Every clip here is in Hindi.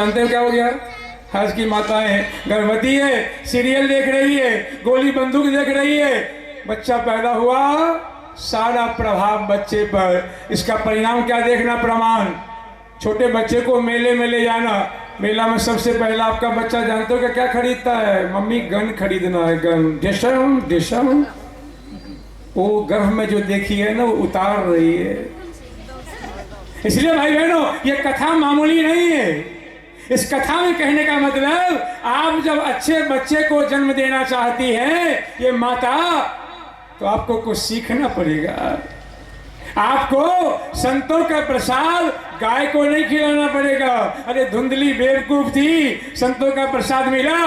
जानते हो क्या हो गया? आज की माताएं गर्भवती है, सीरियल देख रही है, गोली बंदूक देख रही है, बच्चा पैदा हुआ, सारा प्रभाव बच्चे पर। इसका परिणाम क्या देखना? प्रमाण। छोटे बच्चे को मेले में ले जाना, मेला में सबसे पहला आपका बच्चा जानते हो क्या खरीदता है? मम्मी गन खरीदना है, गन। देशम देशम। वो गर्भ में जो देखी है ना, वो उतार रही है। इसलिए भाई बहनों, ये कथा मामूली नहीं है। इस कथा में कहने का मतलब, आप जब अच्छे बच्चे को जन्म देना चाहती है ये माता, तो आपको कुछ सीखना पड़ेगा। आपको संतों का प्रसाद गाय को नहीं खिलाना पड़ेगा। अरे धुंधली बेवकूफ थी, संतों का प्रसाद मिला,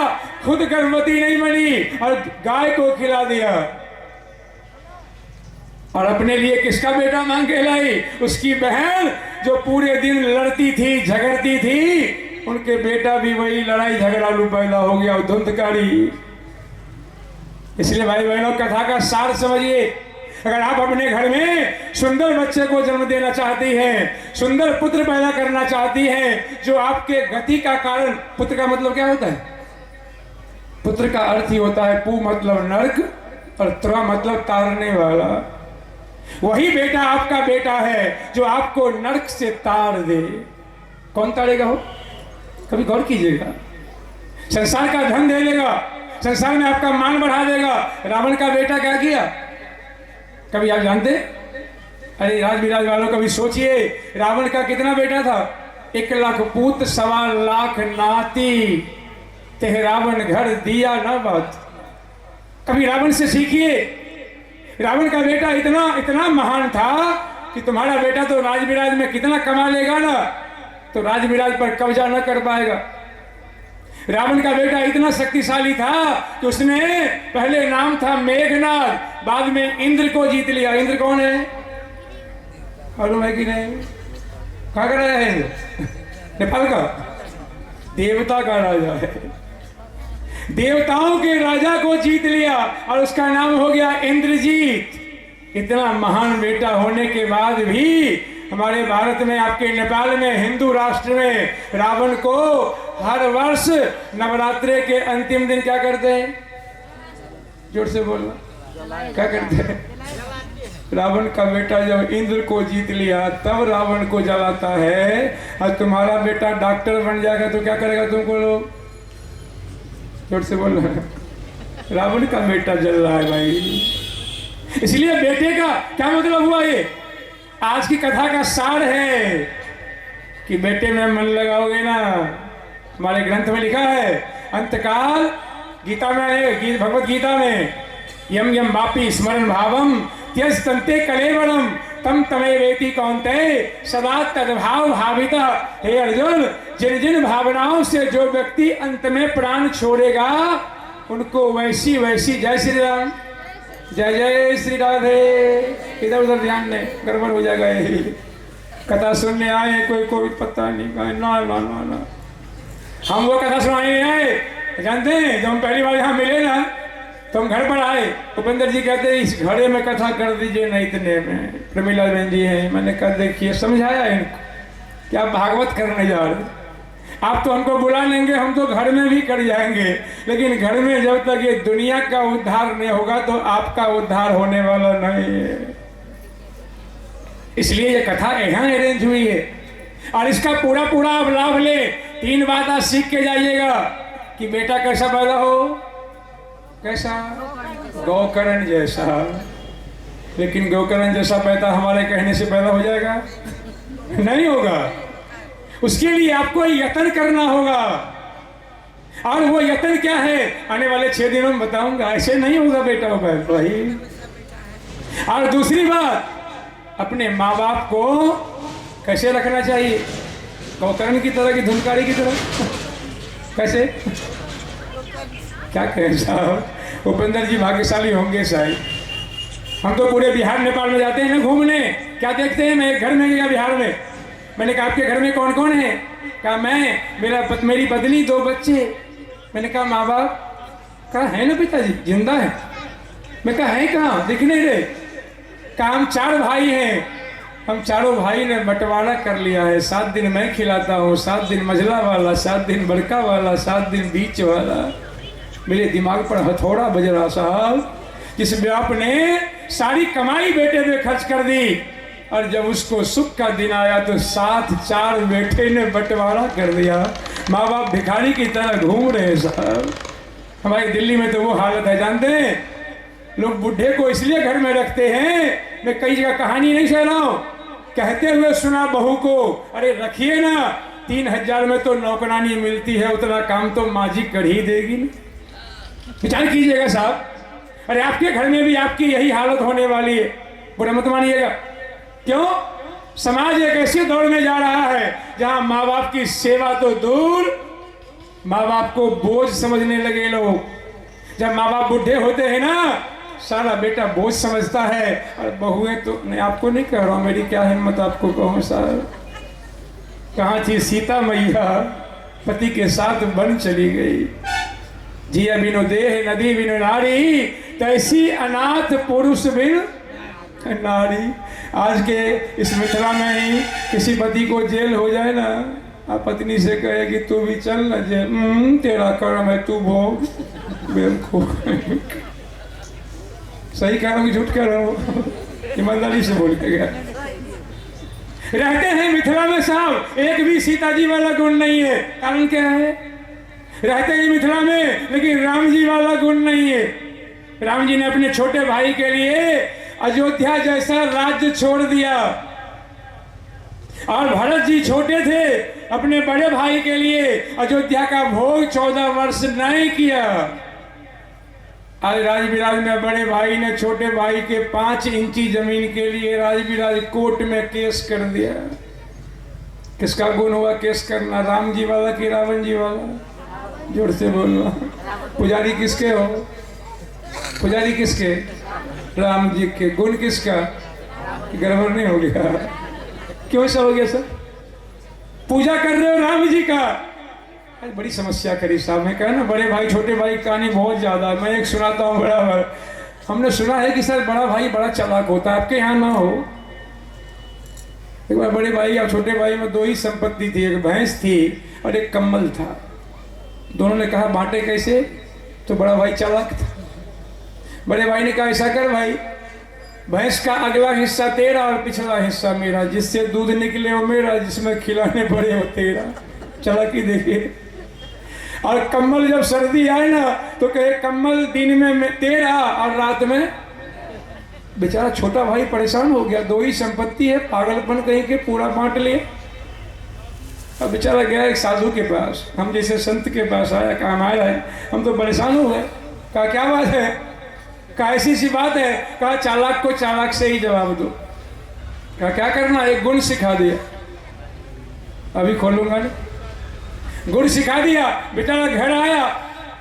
खुद गर्भवती नहीं बनी और गाय को खिला दिया। और अपने लिए किसका बेटा मांग के लाई? उसकी बहन जो पूरे दिन लड़ती थी, झगड़ती थी, उनके बेटा भी वही लड़ाई झगड़ालू पैदा हो गया, धुंधकारी। इसलिए भाई बहनों, कथा का सार समझिए। अगर आप अपने घर में सुंदर बच्चे को जन्म देना चाहती हैं, सुंदर पुत्र पैदा करना चाहती हैं, जो आपके गति का कारण। पुत्र का मतलब क्या होता है? पुत्र का अर्थ ही होता है पू मतलब नर्क और त्र मतलब तारने वाला। वही बेटा आपका बेटा है जो आपको नर्क से तार दे। कौन तारेगा हो? कभी गौर कीजिएगा। संसार का धन दे देगा, संसार में आपका मान बढ़ा देगा। रावण का बेटा क्या किया? कभी आप जानते? अरे राज विराज वालों, कभी सोचिए, रावण का कितना बेटा था? 1 लाख पूत 1.25 लाख नाती, ते रावण घर दिया न बात। कभी रावण से सीखिए। रावण का बेटा इतना इतना महान था कि तुम्हारा बेटा तो राजविराज में कितना कमा लेगा ना, तो राजविराज पर कब्जा न कर पाएगा। रावण का बेटा इतना शक्तिशाली था कि उसने पहले नाम था मेघनाद, बाद में इंद्र को जीत लिया। इंद्र कौन है? मालूम है कि नहीं? कहाँ का राजा है इंद्र? नेपाल का देवता का राजा है। देवताओं के राजा को जीत लिया और उसका नाम हो गया इंद्रजीत। इतना महान बेटा होने के बाद भी हमारे भारत में, आपके नेपाल में, हिंदू राष्ट्र में रावण को हर वर्ष नवरात्रे के अंतिम दिन क्या करते हैं? जोर से बोलना। क्या करते हैं? रावण का बेटा जब इंद्र को जीत लिया तब रावण को जलाता है। और तुम्हारा बेटा डॉक्टर बन जाएगा तो क्या करेगा तुमको लोग? जोर से बोलना। रावण का बेटा जल रहा है भाई। इसलिए बेटे का क्या मतलब हुआ? ये आज की कथा का सार है कि बेटे में मन लगाओगे ना। हमारे ग्रंथ में लिखा है, अंतकाल गीता में है, भगवत गीता में, यम यम वापी स्मरण भावम त्यज तंते कलेवरम तम तमे वेति कौन्तेय सदा तद्भाव भाविता। हे अर्जुन, जिन जिन भावनाओं से जो व्यक्ति अंत में प्राण छोड़ेगा, उनको वैसी वैसी, जय श्री राम, जय जय श्री राधे। इधर उधर ध्यान नहीं, गड़बड़ हो जाएगा। यही कथा सुनने आए, कोई पता नहीं। ना ना ना ना, हम वो कथा सुनाने नहीं आए। जानते हैं, जब हम पहली बार यहाँ मिले ना, तो हम घर पर आए, उपेंद्र जी कहते हैं इस घड़े में कथा कर दीजिए ना इतने में। प्रमिला बहन जी हैं, मैंने कहा देखिए, समझाया इनको कि आप भागवत करने जा रहे, आप तो हमको बुला लेंगे, हम तो घर में भी कर जाएंगे, लेकिन घर में जब तक ये दुनिया का उद्धार नहीं होगा तो आपका उद्धार होने वाला नहीं है। इसलिए ये कथा यहाँ अरेंज हुई है और इसका पूरा पूरा आप लाभ ले। 3 बात आज सीख के जाइएगा कि बेटा कैसा पैदा हो, कैसा? गौकर्ण जैसा। लेकिन गौकर्ण जैसा पैदा हमारे कहने से पैदा हो जाएगा? नहीं होगा। उसके लिए आपको यत्न करना होगा। और वो यत्न क्या है, आने वाले 6 दिनों में बताऊंगा। ऐसे नहीं होगा बेटा हो भाई। और दूसरी बात, अपने माँ बाप को कैसे रखना चाहिए? गौकर्ण की तरह की, धुनकारी की तरह? कैसे? क्या कहें साहब, उपेंद्र जी भाग्यशाली होंगे शायद। हम तो पूरे बिहार नेपाल में जाते हैं ना घूमने, क्या देखते हैं? मैं एक घर में गया बिहार में, मैंने कहा आपके घर में कौन कौन है? कहा मैं, मेरी पत्नी, 2 बच्चे। मैंने कहा माँ बाप? कहा है ना पिताजी, जिंदा है। मैं कहा है कहाँ, दिख नहीं रहे। कहा हम 4 भाई हैं, हम चारों भाई ने बंटवारा कर लिया है। 7 दिन मैं खिलाता हूँ, 7 दिन मझला वाला, 7 दिन बड़का वाला, 7 दिन बीच वाला। मेरे दिमाग पर हथौड़ा बज रहा साहब, जिस बाप ने सारी कमाई बेटे पे खर्च कर दी और जब उसको सुख का दिन आया तो 4 बेटे ने बंटवारा कर दिया। माँ बाप भिखारी की तरह घूम रहे हैं साहब। हमारी दिल्ली में तो वो हालत है, जानते हैं लोग बुढ़े को इसलिए घर में रखते हैं। मैं कई जगह कहानी नहीं कह रहा हूँ, कहते हुए सुना बहू को, अरे रखिए ना, 3000 में तो नौकरानी मिलती है, उतना काम तो माँ जी कर ही देगी ना। विचार कीजिएगा साहब। अरे आपके घर में भी आपकी यही हालत होने वाली है, बुरा मत मानिएगा। क्यों? समाज एक ऐसे दौर में जा रहा है जहां माँ बाप की सेवा तो दूर, माँ बाप को बोझ समझने लगे लोग। जब माँ बाप बुढ़े होते हैं ना, सारा बेटा बोझ समझता है। और बहुएं तो नहीं, आपको नहीं कह रहा हूं, मेरी क्या हिम्मत आपको कहूं साहब। कहाँ थी सीता मैया, पति के साथ वन चली गई। जिया बिनु देह नदी बिनु नारी, तैसी अनाथ पुरुष बिन नारी। आज के इस मिथिला में ही किसी पति को जेल हो जाए ना, आप पत्नी से कहे कि तू भी चल ना जेल, तेरा कर्म है तू भोग। बेवकूफ, सही कह रहा हूँ कि झूठ कह रहा हूँ? ईमानदारी से बोल के गया। रहते हैं मिथिला में साहब, एक भी सीता जी वाला गुण नहीं है। कारण क्या है? रहते हैं मिथिला में लेकिन राम जी वाला गुण नहीं है। राम जी ने अपने छोटे भाई के लिए अयोध्या जैसा राज्य छोड़ दिया, और भरत जी छोटे थे, अपने बड़े भाई के लिए अयोध्या का भोग 14 वर्ष नहीं किया। आज राजबिराज में बड़े भाई ने छोटे भाई के 5 इंची जमीन के लिए राजबिराज कोर्ट में केस कर दिया। किसका गुण हुआ केस करना? राम जी वाला कि रावण जी वाला? जोर से बोलना। पुजारी किसके हो? पुजारी किसके? राम जी के। गुण किसका? गड़बड़ नहीं हो गया? क्यों ऐसा हो गया सर? पूजा कर रहे हो राम जी का। बड़ी समस्या करी साहब। मैं कहा ना, बड़े भाई छोटे भाई कहानी बहुत ज्यादा। मैं एक सुनाता हूँ बराबर। हमने सुना है कि सर बड़ा भाई बड़ा चालाक होता है, आपके यहाँ ना हो। एक बार बड़े भाई और छोटे भाई में 2 ही संपत्ति थी, एक भैंस थी और एक कम्बल था। दोनों ने कहा बांटे कैसे? तो बड़ा भाई चालाक था। बड़े भाई ने कहा ऐसा कर भाई, भैंस का अगला हिस्सा तेरा और पिछला हिस्सा मेरा, जिससे दूध निकले वो मेरा, जिसमें खिलाने पड़े वो तेरा। चालाकी देखिए। और कम्बल जब सर्दी आए ना तो कहे कम्बल दिन में तेरा और रात में। बेचारा छोटा भाई परेशान हो गया, 2 ही संपत्ति है, पागलपन कहीं के पूरा बांट लिए। अब बेचारा गया एक साधु के पास, हम जैसे संत के पास आया, कहा हमारा है, हम तो परेशान हो गए। कहा क्या बात है? कहा ऐसी सी बात है। कहा चालाक को चालाक से ही जवाब दो। कहा क्या करना? एक गुण सिखा दिया, अभी खोलूंगा नहीं। गुड़ सिखा दिया। बेचारा घर आया,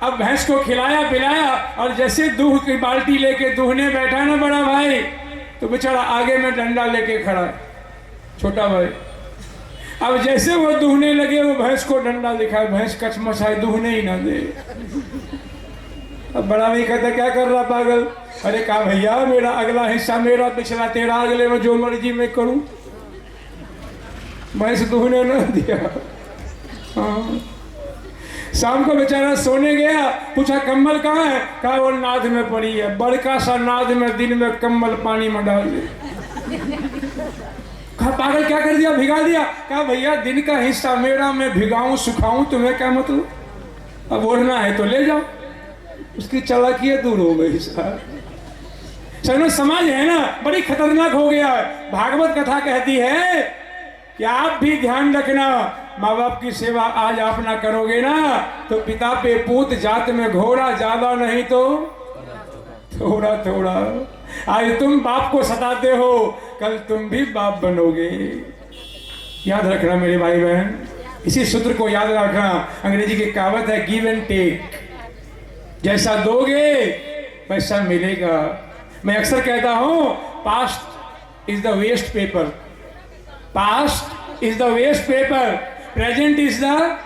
अब भैंस को खिलाया पिलाया, और जैसे दूध की बाल्टी लेके दूहने बैठा ना बड़ा भाई, तो बेचारा आगे में डंडा लेके खड़ा है छोटा भाई। अब जैसे वो दूहने लगे, वो भैंस को डंडा दिखाए, भैंस कचमचाए, दूहने ही ना दे। अब बड़ा भाई कहता क्या कर रहा पागल? अरे कहा भैया मेरा अगला हिस्सा मेरा, पिछला तेरा, अगले में जो मर्जी मैं करूं। भैंस दूहने ना दिया। हाँ। शाम को बेचारा सोने गया, पूछा कम्बल कहाँ है? कहा वो नाद में पड़ी है। बड़का सा नाद में दिन में कम्बल पानी में डाल दे। कहा पागल क्या कर दिया? भिगा दिया। कहा भैया दिन का हिस्सा मेरा, मैं भिगाऊं सुखाऊं तुम्हें क्या मतलब? अब ओढ़ना है तो ले जाओ। उसकी चालाकी दूर हो गई साहब। चलो समाज है ना बड़ी खतरनाक हो गया है। भागवत कथा कहती है कि आप भी ध्यान रखना, माँ बाप की सेवा आज आप ना करोगे ना तो पिता पे पूत जात में घोड़ा, ज्यादा नहीं तो थोड़ा थोड़ा। आज तुम बाप को सताते हो, कल तुम भी बाप बनोगे। याद रखना मेरे भाई बहन, इसी सूत्र को याद रखना। अंग्रेजी की कहावत है गिव एंड टेक। जैसा दोगे वैसा मिलेगा। मैं अक्सर कहता हूं past is the waste paper, past is the waste paper, present is the.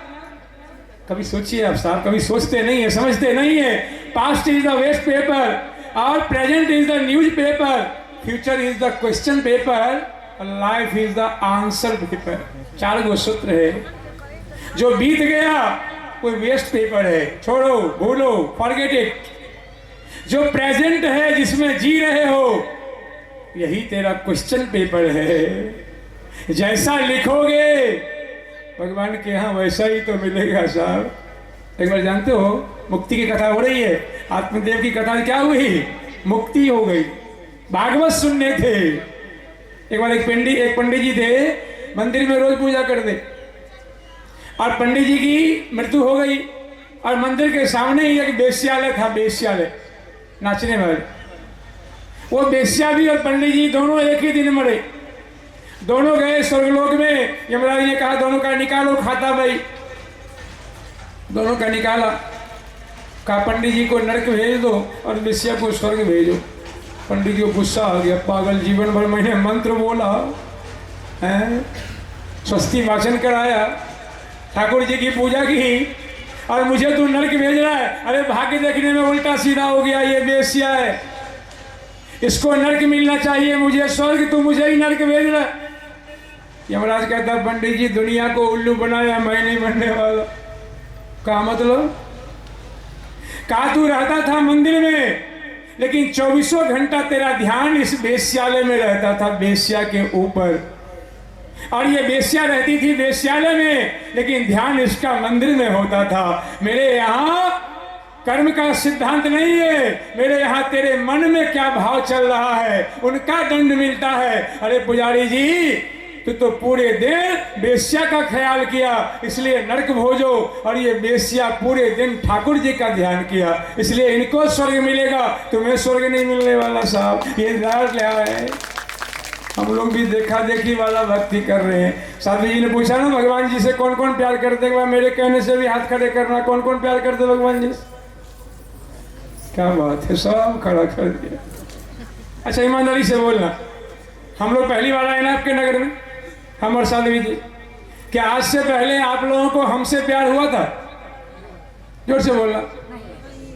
कभी सोचिए आप साहब, कभी सोचते नहीं है, समझते नहीं है। Past is the waste paper और present is the newspaper, future is the question paper life is the answer paper. 4 गो सूत्र है। जो बीत गया कोई वेस्ट पेपर है, छोड़ो, भूलो, फॉरगेट इट। जो प्रेजेंट है, जिसमें जी रहे हो, यही तेरा क्वेश्चन पेपर है। जैसा लिखोगे भगवान के यहाँ वैसा ही तो मिलेगा साहब। एक बार जानते हो, मुक्ति की कथा हो रही है, आत्मदेव की कथा क्या हुई? मुक्ति हो गई। भागवत सुनने थे। एक बार एक पंडित जी थे, मंदिर में रोज पूजा करते, और पंडित जी की मृत्यु हो गई, और मंदिर के सामने ही एक वेश्यालय था, वेश्यालय नाचने वाले। वो वेश्या भी और पंडित जी दोनों एक ही दिन मरे। दोनों गए स्वर्गलोक में। यमराज ने कहा दोनों का निकालो खाता भाई। दोनों का निकाला। कहा पंडित जी को नरक भेज दो और वेश्या को स्वर्ग भेजो। पंडित जी को गुस्सा आ गया, पागल, जीवन भर मैंने मंत्र बोला है, स्वस्ति वाचन कराया, ठाकुर जी की पूजा की, और मुझे तू नरक भेज रहा है। अरे भाग्य देखने में उल्टा सीधा हो गया, ये वेश्या है, इसको नरक मिलना चाहिए, मुझे स्वर्ग, तू मुझे ही नरक भेज रहा है। यमराज कहता पंडित जी दुनिया को उल्लू बनाया, मैं नहीं बनने वाला। कहा मतलब? कहा तू रहता था मंदिर में, लेकिन 24 घंटा तेरा ध्यान इस वेश्यालय में रहता था, वेश्या के ऊपर। और ये वेश्या रहती थी वेश्यालय में, लेकिन ध्यान इसका मंदिर में होता था। मेरे यहाँ कर्म का सिद्धांत नहीं है, मेरे यहाँ तेरे मन में क्या भाव चल रहा है उनका दंड मिलता है। अरे पुजारी जी, तो पूरे दिन वेश्या का ख्याल किया, इसलिए नरक भोजो, और ये वेश्या पूरे दिन ठाकुर जी का ध्यान किया, इसलिए इनको स्वर्ग मिलेगा, तुम्हें स्वर्ग नहीं मिलने वाला साहब। ये दार ले आए। हम लोग भी देखा देखी वाला भक्ति कर रहे हैं। साधु जी ने पूछा ना भगवान जी से कौन कौन प्यार करते हैं? मेरे कहने से भी हाथ खड़े करना, कौन कौन प्यार करते भगवान जी से? क्या बात है, सब खड़ा कर दिया। अच्छा ईमानदारी से बोलना, हम लोग पहली बार आए ना आपके नगर में, हम और साध्वी जी, क्या आज से पहले आप लोगों को हमसे प्यार हुआ था? जोर से बोलना।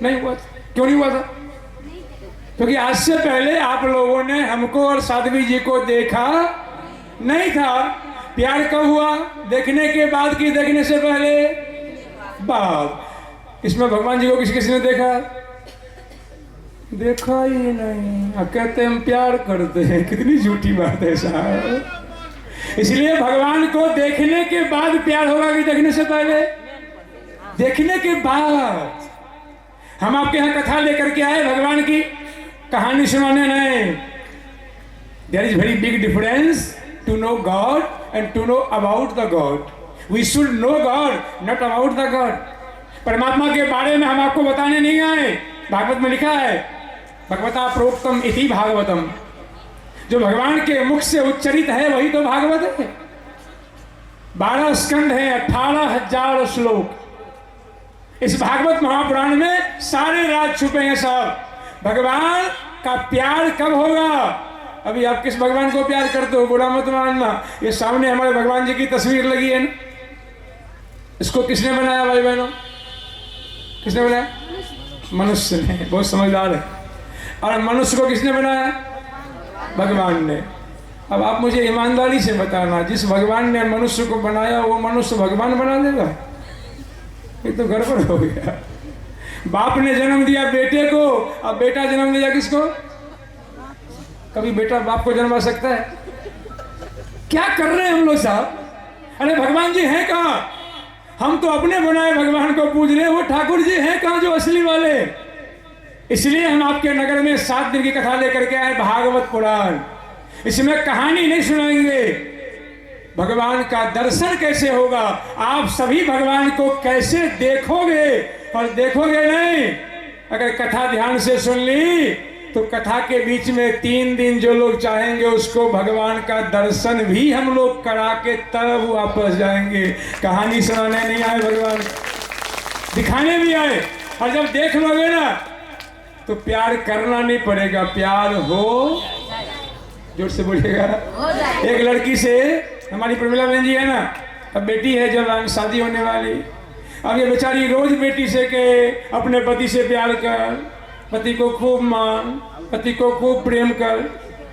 नहीं हुआ था। क्यों नहीं हुआ था? क्योंकि आज से पहले आप लोगों ने हमको और साध्वी जी को देखा नहीं था। प्यार कब हुआ? देखने के बाद कि देखने से पहले? बाद। इसमें भगवान जी को किसी ने देखा? देखा ही नहीं। अब कहते हम प्यार करते हैं, कितनी झूठी बात है साहब। इसलिए भगवान को देखने के बाद प्यार होगा कि देखने से पहले? देखने के बाद। हम आपके यहाँ कथा लेकर के आए, भगवान की कहानी सुनाने नहीं। There is very big difference to know God and to know about the God. We should know God, not about the God. परमात्मा के बारे में हम आपको बताने नहीं आए। भागवत में लिखा है, भगवता प्रोक्तम इति भागवतम। जो भगवान के मुख से उच्चरित है वही तो भागवत है। 12 स्कंद है, 18,000 श्लोक। इस भागवत महापुराण में सारे राज छुपे हैं साहब। भगवान का प्यार कब होगा? अभी आप किस भगवान को प्यार करते हो? बुरा मत मानना। ये सामने हमारे भगवान जी की तस्वीर लगी है ना, इसको किसने बनाया भाई बहनों? किसने बनाया? मनुष्य ने। बहुत समझदार है। और मनुष्य को किसने बनाया? भगवान ने। अब आप मुझे ईमानदारी से बताना, जिस भगवान ने मनुष्य को बनाया वो मनुष्य भगवान बना देगा? ये तो गड़बड़ हो गया। बाप ने जन्म दिया बेटे को, अब बेटा जन्म दिया किसको? कभी बेटा बाप को जन्मा सकता है? क्या कर रहे हैं हम लोग साहब? अरे भगवान जी हैं कहाँ? हम तो अपने बनाए भगवान को पूज रहे हैं, वो ठाकुर जी हैं कहाँ जो असली वाले? इसलिए हम आपके नगर में 7 दिन की कथा लेकर के आए, भागवत पुराण। इसमें कहानी नहीं सुनाएंगे, भगवान का दर्शन कैसे होगा, आप सभी भगवान को कैसे देखोगे। और देखोगे नहीं, अगर कथा ध्यान से सुन ली तो कथा के बीच में 3 दिन जो लोग चाहेंगे उसको भगवान का दर्शन भी हम लोग करा के तब वापस जाएंगे। कहानी सुनाने नहीं आए भगवान, दिखाने भी आए। और जब देख लोगे ना तो प्यार करना नहीं पड़ेगा, प्यार हो, जोर से बोलिएगा। एक लड़की से, हमारी प्रमिला बहन जी है ना, अब बेटी है जब शादी होने वाली। अब ये बेचारी रोज बेटी से के अपने पति से प्यार कर, पति को खूब मान, पति को खूब प्रेम कर।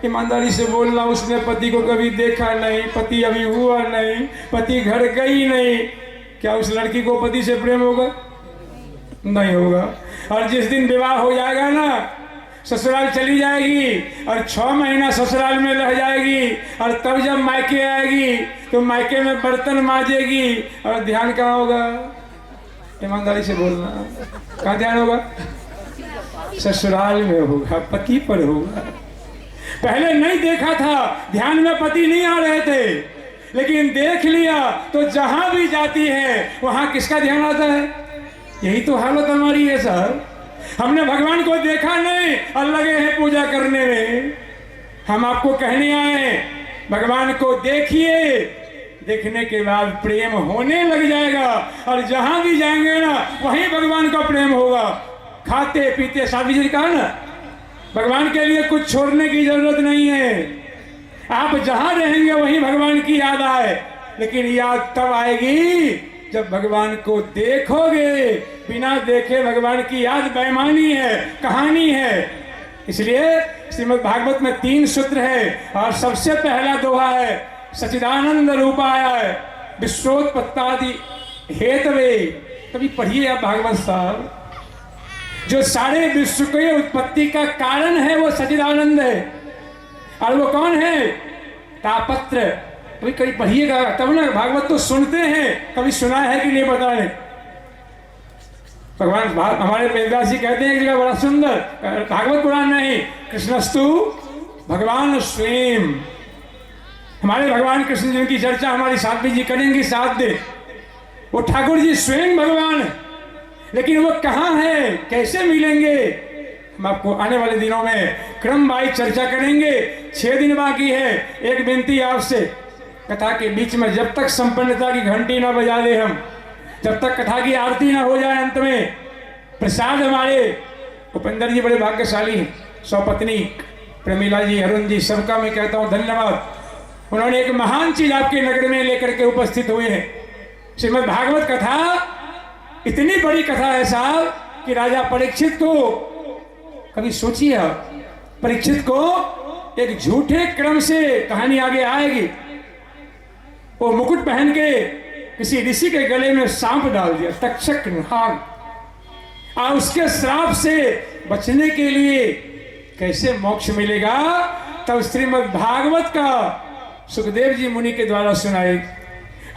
ईमानदारी से बोलना, उसने पति को कभी देखा नहीं, पति अभी हुआ नहीं, पति घर गई नहीं, क्या उस लड़की को पति से प्रेम होगा? नहीं होगा। और जिस दिन विवाह हो जाएगा ना, ससुराल चली जाएगी और 6 महीना ससुराल में रह जाएगी, और तब जब मायके आएगी तो मायके में बर्तन मांजेगी, और ध्यान कहाँ होगा? ईमानदारी से बोलना, कहाँ ध्यान होगा? ससुराल में होगा, पति पर होगा। पहले नहीं देखा था, ध्यान में पति नहीं आ रहे थे, लेकिन देख लिया तो जहां भी जाती है वहां किसका ध्यान आता है? यही तो हालत हमारी है सर। हमने भगवान को देखा नहीं और लगे हैं पूजा करने में। हम आपको कहने आए, भगवान को देखिए, देखने के बाद प्रेम होने लग जाएगा, और जहां भी जाएंगे ना वहीं भगवान का प्रेम होगा। खाते पीते, साहब जी ने कहा ना, भगवान के लिए कुछ छोड़ने की जरूरत नहीं है। आप जहां रहेंगे वहीं भगवान की याद आए, लेकिन याद तब आएगी जब भगवान को देखोगे। बिना देखे भगवान की याद बेईमानी है, कहानी है। इसलिए श्रीमद् भागवत में 3 सूत्र है, और सबसे पहला दोहा है, सच्चिदानंद रूपाय विश्वोत्पत्तादि हेतवे। कभी पढ़िए आप भागवत साहब। जो सारे विश्व के उत्पत्ति का कारण है वो सच्चिदानंद है। और वो कौन है? तापत्र। कभी कभी पढ़िएगा तब ना, भागवत तो सुनते हैं, कभी सुना है कि नहीं पता है। भगवान हमारे वेदव्यास जी कहते हैं एक जगह बड़ा सुंदर, भागवत पुराण नहीं, कृष्णस्तु भगवान स्वयं। हमारे भगवान कृष्ण जी की चर्चा हमारी साध्वी जी करेंगी, साथ दे। वो ठाकुर जी स्वयं भगवान है, लेकिन वो कहाँ है, कैसे मिलेंगे, हम आपको आने वाले दिनों में क्रम वाइज चर्चा करेंगे। 6 दिन बाकी है। एक विनती आपसे, कथा के बीच में जब तक संपन्नता की घंटी ना बजा दे हम, जब तक कथा की आरती ना हो जाए, अंत में प्रसाद हमारे उपेंद्र जी बड़े भाग्यशाली हैं, सौपत्नी प्रमीला जी, अरुण जी, सबका मैं कहता हूँ धन्यवाद। उन्होंने एक महान चीज आपके नगर में लेकर के उपस्थित हुए हैं। श्रीमद् भागवत कथा इतनी बड़ी कथा है साहब कि राजा परीक्षित को, कभी सोचिए आप, परीक्षित को एक झूठे क्रम से कहानी आगे आएगी। वो मुकुट पहन के किसी ऋषि के गले में सांप डाल दिया, तक्षक नाग। और उसके श्राप से बचने के लिए कैसे मोक्ष मिलेगा, तब श्रीमद् भागवत का सुखदेव जी मुनि के द्वारा सुनाई।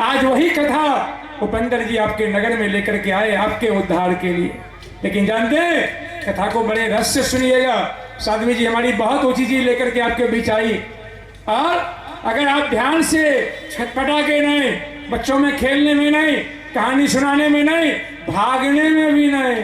आज वही कथा उपेंद्र जी आपके नगर में लेकर के आए, आपके उद्धार के लिए। लेकिन जानते हैं, कथा को बड़े रस से सुनिएगा। साध्वी जी हमारी बहुत ऊंची चीज लेकर के आपके बीच आई, और अगर आप ध्यान से छटपटा के नहीं, बच्चों में खेलने में नहीं, कहानी सुनाने में नहीं, भागने में भी नहीं।